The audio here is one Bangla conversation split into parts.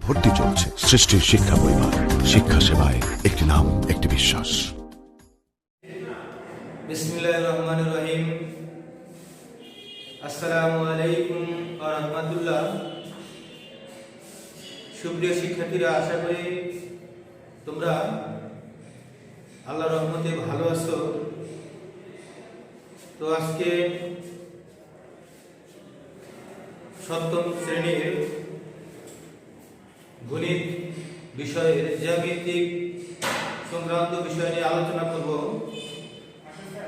ভর্তি চলছে। সৃষ্টির শিক্ষা পরিবার, শিক্ষা সেবায় একটি নাম, একটি বিশ্বাস। বিসমিল্লাহির রহমানির রহিম। আসসালামু আলাইকুম ওয়া রাহমাতুল্লাহ। সুপ্রিয় শিক্ষার্থীরা, আশা করি তোমরা আল্লাহর রহমতে ভালো আছো। তো আজকে সপ্তম শ্রেণীর গণিত বিষয়ের জ্যামিতিক সংক্রান্ত বিষয় নিয়ে আলোচনা করব।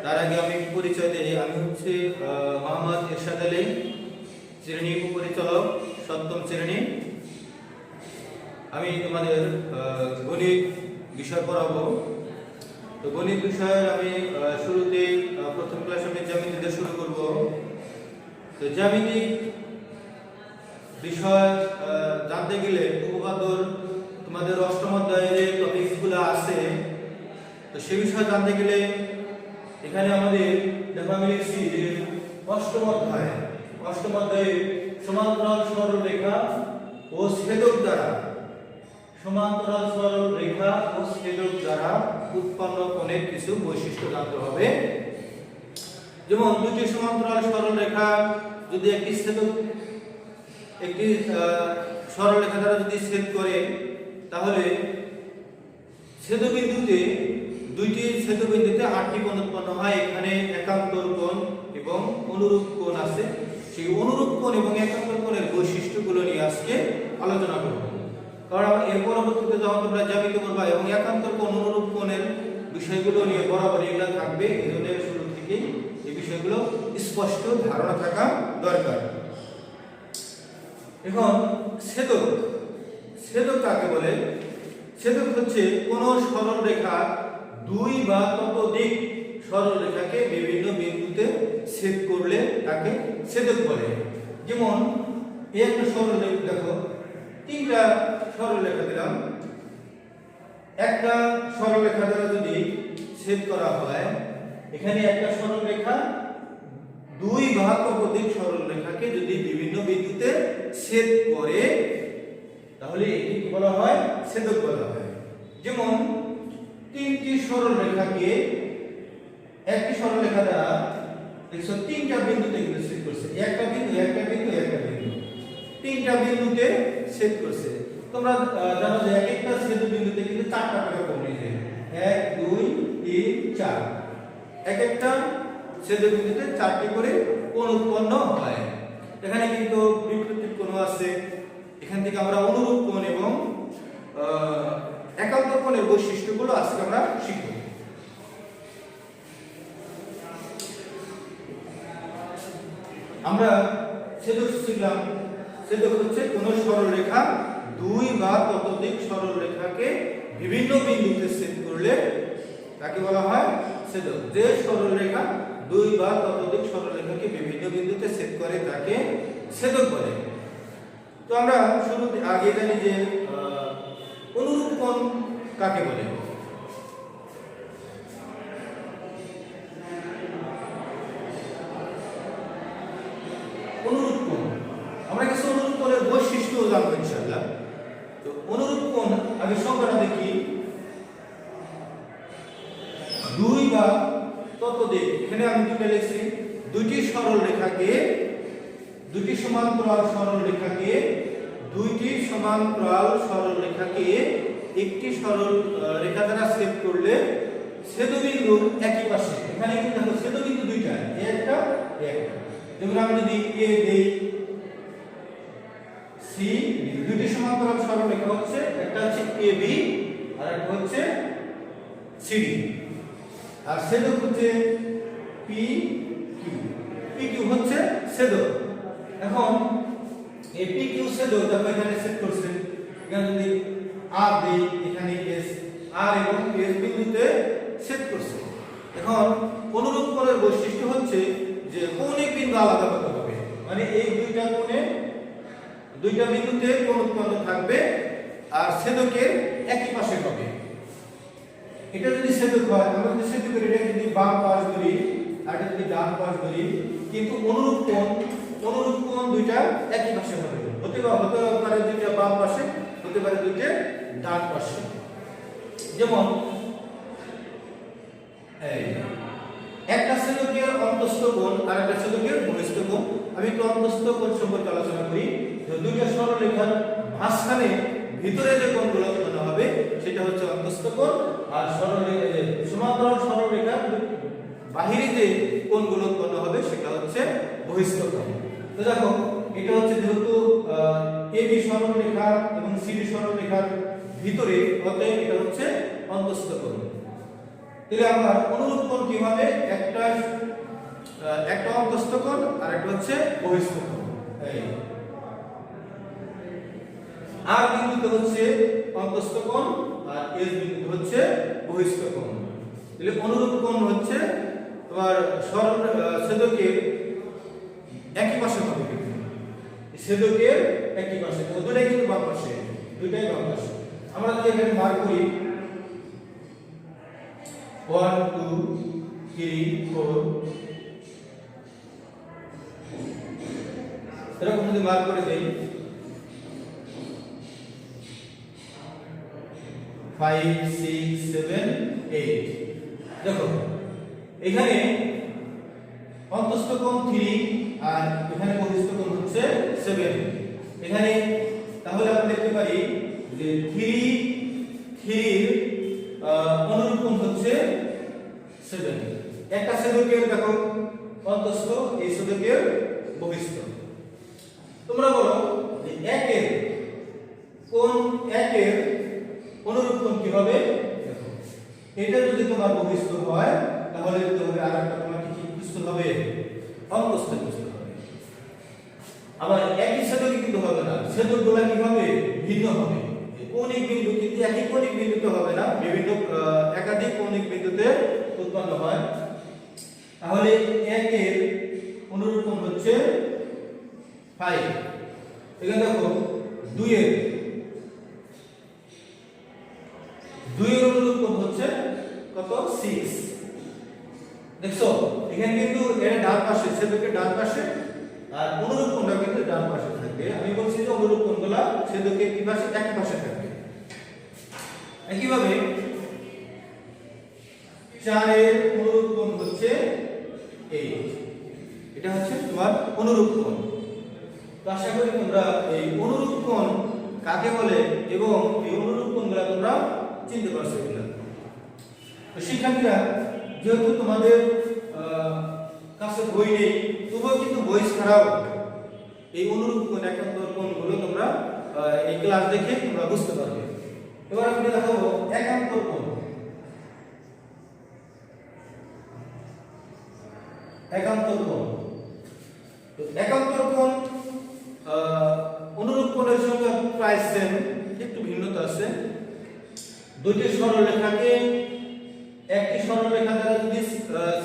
তার আগে আমি পরিচয় দিই। আমি হচ্ছে মোহাম্মদ এরশাদ আলী, শ্রেণী উপপরিচালক, সপ্তম শ্রেণী। আমি তোমাদের গণিত বিষয় পড়াবো। তো গণিত বিষয়ের আমি শুরুতে প্রথম ক্লাস আমি জ্যামিতি দিয়ে শুরু করব। তো জ্যামিতিক বিষয় জানতে গেলে উপপাদ্যর তোমাদের অষ্টম অধ্যায়ের যে টপিকসগুলো আছে, তো সে বিষয় জানতে গেলে এখানে আমাদের দেখো আমি লিখছি যে অষ্টম অধ্যায়ে সমান্তরাল সরল রেখা ও ছেদক দ্বারা, সমান্তরাল সরল রেখা ও ছেদক দ্বারা উৎপন্ন কোণের কিছু বৈশিষ্ট্য জানতে হবে। যেমন দুটি সমান্তরাল সরল রেখা যদি একটি সরল রেখা দ্বারা যদি ছেদ করে, তাহলে ছেদবিন্দুতে দুইটি ছেদবিন্দুতে 8টি কোণ উৎপন্ন হয়। এখানে একান্তর কোণ এবং অনুরূপ কোণ আছে। সেই অনুরূপ কোণ এবং একান্তর কোণের বৈশিষ্ট্যগুলো নিয়ে আজকে আলোচনা করব। কারণ এর পরবর্তীতে যখন তোমরা জ্যামিতি করবা এবং একান্তর কোণ অনুরূপ কোণের বিষয়গুলো নিয়ে বরাবর এগুলো থাকবে, এই জন্য শুরু থেকেই এই বিষয়গুলো স্পষ্ট ধারণা থাকা দরকার। এখন ছেদক কাকে বলে? ছেদক হচ্ছে কোন সরল রেখা দুই বা ততোধিক সরল রেখাকে বিভিন্ন বিন্দুতে ছেদ করলে তাকে ছেদক বলে। যেমন এই একটা সরল রেখা, দেখো তিনটা সরল রেখা দিলাম। একটা সরল রেখা দ্বারা যদি ছেদ করা হয়, এখানে একটা সরল রেখা দুই বা ততোধিক সরল রেখাকে যদি বিভিন্ন বিন্দুতে ছেদ করে, তাহলে এটি কি বলা হয়? ছেদক বলা হয়। যেমন তিনটি সরল রেখাকে একটি সরল রেখা দ্বারা দেখছো তিনটা বিন্দুতে কিন্তু ছেদ করছে। একটা বিন্দু, তিনটা বিন্দুতে ছেদ করছে। তোমরা জানো যে এক একটা ছেদ বিন্দুতে কিন্তু 4টা করে কোণ নিয়ে যায়। 1 2 3 4, এক একটা ছেদ বিন্দুতে 4টি করে কোণ উৎপন্ন হয়। এখানে কিন্তু বিপরীত কোণ আছে। এখান থেকে আমরা অনুরূপ কোণ এবং একান্তর কোণের বৈশিষ্ট্যগুলো আজকে আমরা শিখব। আমরা ছেদক শিখলাম। ছেদক হচ্ছে কোন সরল রেখা দুই বা ততোধিক সরল রেখাকে বিভিন্ন বিন্দুতে ছেদ করলে তাকে বলা হয় ছেদক। যে সরল রেখা দুই বা ততোধিক সরল রেখাকে বিভিন্ন বিন্দুতে ছেদ করে তাকে ছেদক বলে। তো আমরা শুরুতে আগে জানি যে অনুরূপ কোণ কাকে বলে। অনুরূপ কোণ, আমরা কিছু অনুরূপ কোণের বৈশিষ্ট্য জানবো ইনশাআল্লাহ। তো অনুরূপ কোণ আগে সংজ্ঞাটা দেখি। দুই বা ততোধিক, এখানে আমি দুটো লিখছি, দুইটি সরল রেখাকে, দুইটি সমান্তরাল সরল রেখাকে, দুইটি সমান্তরাল সরল রেখাকে একটি সরল রেখা দ্বারা ছেদ করলে ছেদবিন্দু একই পাশে, এখানে কিন্তু দেখো ছেদবিন্দু দুইটা, একটা একটা। যেমন আমি যদি এ দেই, সি, দুইটি সমান্তরাল সরল রেখা হচ্ছে, একটা হচ্ছে এ বি আর একটা হচ্ছে সি ডি, আর ছেদক হচ্ছে পি কিউ। পি কিউ হচ্ছে ছেদক। এখন এই পি কিউ ছেদক, দেখো এখানে ছেদ করছে, এখানে যদি আর দেই, এখানে এস, আর এবং এস বিন্দুতে ছেদ করছে। এখন অনুরূপ কোণের বৈশিষ্ট্য হচ্ছে যে কৌণিক বিন্দু আলাদা হতে হবে, মানে এই দুইটা কোণে দুইটা বিন্দুতে কোণ উৎপন্ন থাকবে আর ছেদকের একই পাশে হবে। এটা যদি ছেদক হয়, আমরা যদি ছেদকের এটা যদি বাম পাশ ধরি আর এটা যদি ডান পাশ ধরি, কিন্তু অনুরূপ কোণ দুইটা একই পাশে হবে। হতে পারে দুইটা বাম পাশে, হতে পারে দুইটা ডান পাশে। যেমন এই একটা ছেদকের অন্তস্থ কোণ আর একটা ছেদকের বহিস্থ কোণ। আমি একটু অন্তস্থ কোণ সম্পর্কে আলোচনা করি। যে দুইটা সরলরেখার মাঝখানে ভিতরে যে কোণগুলো উৎপন্ন হবে সেটা হচ্ছে অন্তস্থ কোণ, আর সমান্তরাল সরলরেখার বাহিরে যে কোণগুলো উৎপন্ন হবে সেটা হচ্ছে বহিস্থ কোণ। তো দেখো এটা হচ্ছে যেহেতু এবি সরলরেখা এবং সিডি সরলরেখার ভিতরে, অতএব এটা হচ্ছে অন্তস্থ কোণ। তাহলে আমরা অনুরূপ কোণ কি হবে? একটা অন্তস্থ কোণ আর একটা হচ্ছে বহিস্থ কোণ। এই আর বিন্দুতে হচ্ছে অন্তস্থ কোণ আর এস বিন্দুতে হচ্ছে বহিস্থ কোণ। তাহলে অনুরূপ কোণ হচ্ছে তোমার ছেদকের একই পাশে হবে, ছেদকের একই পাশে, দুটাই কিন্তু বাম পাশে, দুটাই বাম পাশে। আমরা যদি এখানে মার্ক করি 1 2 3 4 এরকম যদি মার্ক করে দেই 5 6 7 8, দেখো এখানে অন্তস্থ কোণ 3 আর এখানে বহিস্থ কোণ হচ্ছে 7। এখানে তাহলে আমরা দেখতে পারি যে 3 এর অনুরূপ কোণ হচ্ছে 7। একটা ছেদকের দেখো অন্তস্থ, এই ছেদকের বহিস্থ। তোমরা বলো যে একের অনুরূপ কোণ কি হবে? দেখো এটা যদি তোমার বহিস্থ হয় তাহলে কি হবে? আরেকটা তোমার কি পিস্তল হবে? অন্তস্থ পিস্তল হবে। আবার একই ছেদক কিন্তু হবে না, ছেদকগুলো কি হবে? ভিন্ন হবে। কৌণিক বিন্দু কিন্তু একই কৌণিক বিন্দুতে হবে না, বিভিন্ন একাধিক কৌণিক বিন্দুতে উৎপন্ন হয়। তাহলে একের অনুরূপ কোণ হচ্ছে 5। এখানে দেখো 2 এর অনুরূপ কোণ হচ্ছে কত? 6। দেখছো এখানে কিন্তু এর ডান পাশে, ছেদকের ডান পাশে, আর অনুরূপ কোণটা কিন্তু ডান পাশে থাকবে। আমি বলছি যে অনুরূপ কোণগুলো ছেদকের কি পাশে? একই পাশে থাকবে। একইভাবে 4 এর অনুরূপ কোণ হচ্ছে 8। এটা হচ্ছে তোমার অনুরূপ কোণ। তো আশা করি তোমরা এই অনুরূপ কোণ কাকে বলে এবং এই অনুরূপ কোণগুলো তোমরা চিনতে পারছো কিনা। তো শিক্ষার্থীরা, যেহেতু তোমাদের কাছে বই নেই, তবুও কিন্তু বই ছাড়াও এই অনুরূপ কোণ, একান্তর কোণগুলো তোমরা এই ক্লাস দেখে তোমরা বুঝতে পারবে। এবার আমি দেখাবো একান্তর কোণ। একান্তর কোণ, তো একান্তর কোণ অনুরূপ কোণের সঙ্গে প্রায় সেম, একটু ভিন্নতা আছে। দুইটি সরলরেখাকে একটি সরলরেখা দ্বারা যদি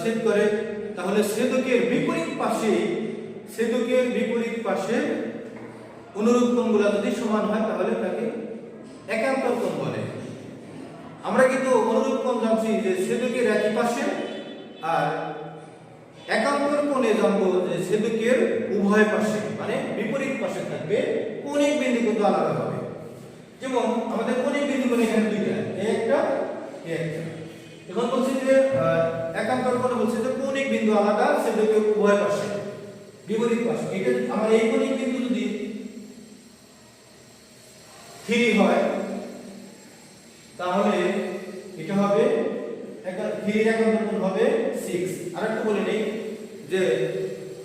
ছেদ করে তাহলে ছেদকের বিপরীত পাশে অনুরূপ কোণগুলো যদি সমান হয় তাহলে তাকে একান্তর কোণ বলে। আমরা কিন্তু অনুরূপ কোণ জানছি যে ছেদকের একই পাশে, আর একান্তর কোণে জানবো যে ছেদকের উভয় পাশে, মানে বিপরীত পাশে থাকবে। কৌণিক বিন্দু কিন্তু আলাদা হবে। যেমন আমাদের কৌণিক বিন্দুগুলো এখানে দুইটা, একটা। এখন বলছি যে একান্তর কোণে বলছি যে কৌণিক বিন্দু আলাদা, ছেদকের উভয় পাশে, বিপরীত পাশে। এটা আমার এই কৌণিক বিন্দু যদি 3 হয় তাহলে এটা হবে 3 এর একান্তর কোণ হবে 6। আরেকটু বলে নেই যে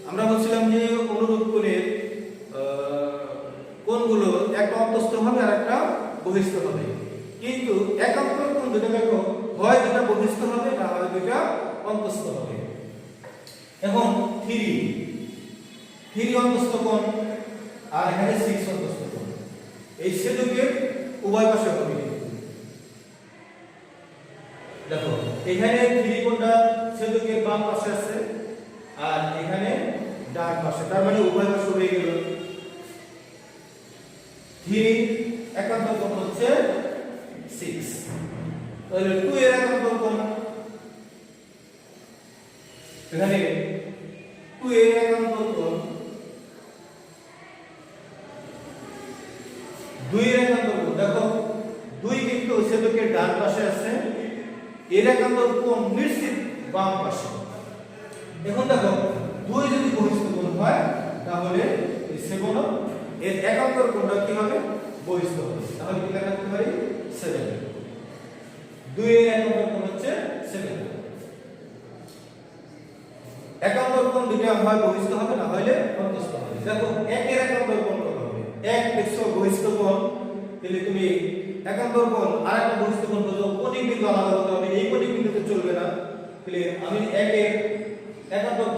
আমরা বলছিলাম যে অনুরূপ কোণের কোণগুলো একটা অন্তস্থ হবে আর একটা বহিস্থ হবে, কিন্তু একান্তর কোণ দুটো দেখো হয় দুটো বহিস্থ হবে না হয় দুটো অন্তস্থ হবে। এখন 3 অন্তস্থ কোণ আর এখানে 6 অন্তস্থ কোণ, এই ছেদকের উভয় পাশে হবে। দেখো এখানে 3 কোণটা ছেদকের বাম পাশে আছে আর এখানে ডান পাশে, তার মানে উভয় পাশে হয়ে গেল। 3 একান্তর কোণ হচ্ছে 6। তাহলে 2 এর একান্তর কোণ, এখানে 2 এর একান্তর কোণ 2 এর একান্তর কোণ ডান পাশে আছে, এর একান্তর কোণ নিশ্চিত বাম পাশে। এখন দেখো দুই যদি বহিস্থ কোণ হয় তাহলে এই 7 এর একান্তর কোণটা কি হবে? বহিস্থ হবে। তাহলে কি লেখা যেতে পারি? 7। 2 এর একান্তর কোণ হচ্ছে 7। একান্তর কোণ দুটো হয় বহিস্থ হবে, না হলে অন্তস্থ হবে। দেখো 1 এর একান্তর কোণ কত হবে? 1 দেখছো বহিস্থ কোণ, তাহলে তুমি একান্তর কোণ আর একটা বহিস্থ কোণ বুঝো, কৌণিক বিন্দু আলাদা হতে হবে, এই কৌণিক বিন্দুতে চলবে না। তাহলে আমি 1 এর একান্তর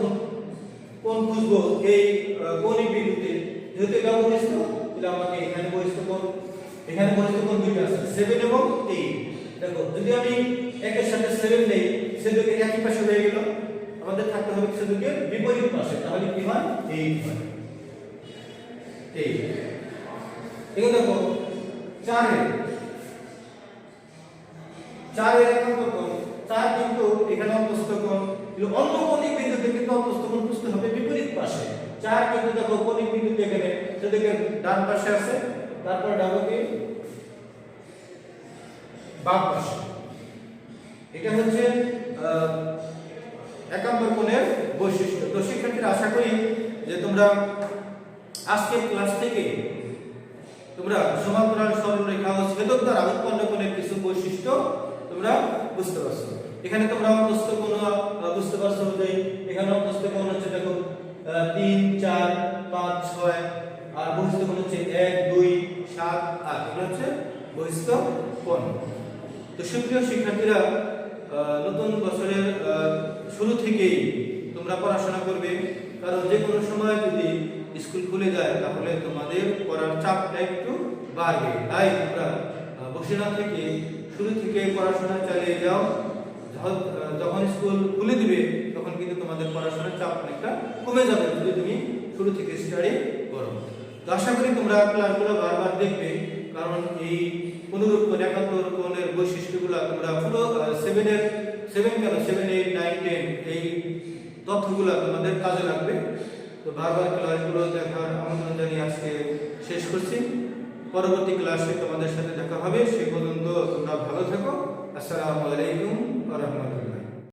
কোণ খুঁজবো এই কৌণিক বিন্দুতে, যেহেতু এটা বহিস্থ, তাহলে আমাকে এখানে বহিস্থ কোণ দুটো আছে, 7 এবং 8। দেখো যদি আমি 1 এর সাথে 7 নেই, সেটাকে একই পাশে হয়ে গেল, আমাদের থাকতে হবে সেটাকে বিপরীত পাশে, তাহলে কি হয়? 8 হয়। 8 এখন দেখো 4 এর একান্তর কোণ, 4 কিন্তু এখানে অন্তস্থ কোণ, অন্য কৌণিক বিন্দুতে কিন্তু অন্তস্থ কোণ বুঝতে হবে বিপরীত পাশে। 4 কিন্তু দেখো কৌণিক বিন্দুতে এখানে সেটাকে ডান পাশে আছে, তারপর ডাবো কি বাম পাশে। এটা হচ্ছে একান্তর কোণের বৈশিষ্ট্য। তো শিক্ষার্থীরা আশা করি যে তোমরা আজকের ক্লাস থেকে তোমরা সমান্তরাল সরলরেখা ও ছেদক দ্বারা উৎপন্ন কোণের কিছু বৈশিষ্ট্য তোমরা বুঝতে পারছো। এখানে তোমরা অন্তস্থ কোণ বুঝতে পারছো যে এখানে অন্তস্থ কোণ হচ্ছে দেখো 3 4 5 6, আর বহিস্থ কোণ হচ্ছে 1 2 7 8। এগুলো হচ্ছে বহিস্থ কোণ। তো সুপ্রিয় শিক্ষার্থীরা, নতুন বছরের শুরু থেকেই তোমরা পড়াশোনা করবে, কারণ যে কোনো সময় যদি স্কুল খুলে যায় তাহলে তোমাদের পড়ার চাপটা একটু বাড়বে। তাই তোমরা বসে না থেকে শুরু থেকে পড়াশোনা চালিয়ে যাও। যখন স্কুল খুলে দিবে তখন কিন্তু তোমাদের পড়াশোনার চাপ অনেকটা কমে যাবে যদি তুমি শুরু থেকে স্টাডি করো। তো আশা করি তোমরা ক্লাসগুলো বারবার দেখবে, কারণ এই অনুরূপ কোণ একান্তর কোণের বৈশিষ্ট্যগুলো তোমরা পুরো 7 কেন 7 8 9 10 এই তথ্যগুলো তোমাদের কাজে লাগবে। তো বারবার ক্লাসগুলো দেখার আমন্ত্রণ জানিয়ে আজকে শেষ করছি। পরবর্তী ক্লাসে তোমাদের সাথে দেখা হবে। সে পর্যন্ত তোমরা ভালো থেকো। আসসালামু আলাইকুম ওয়া রাহমাতুল্লাহ।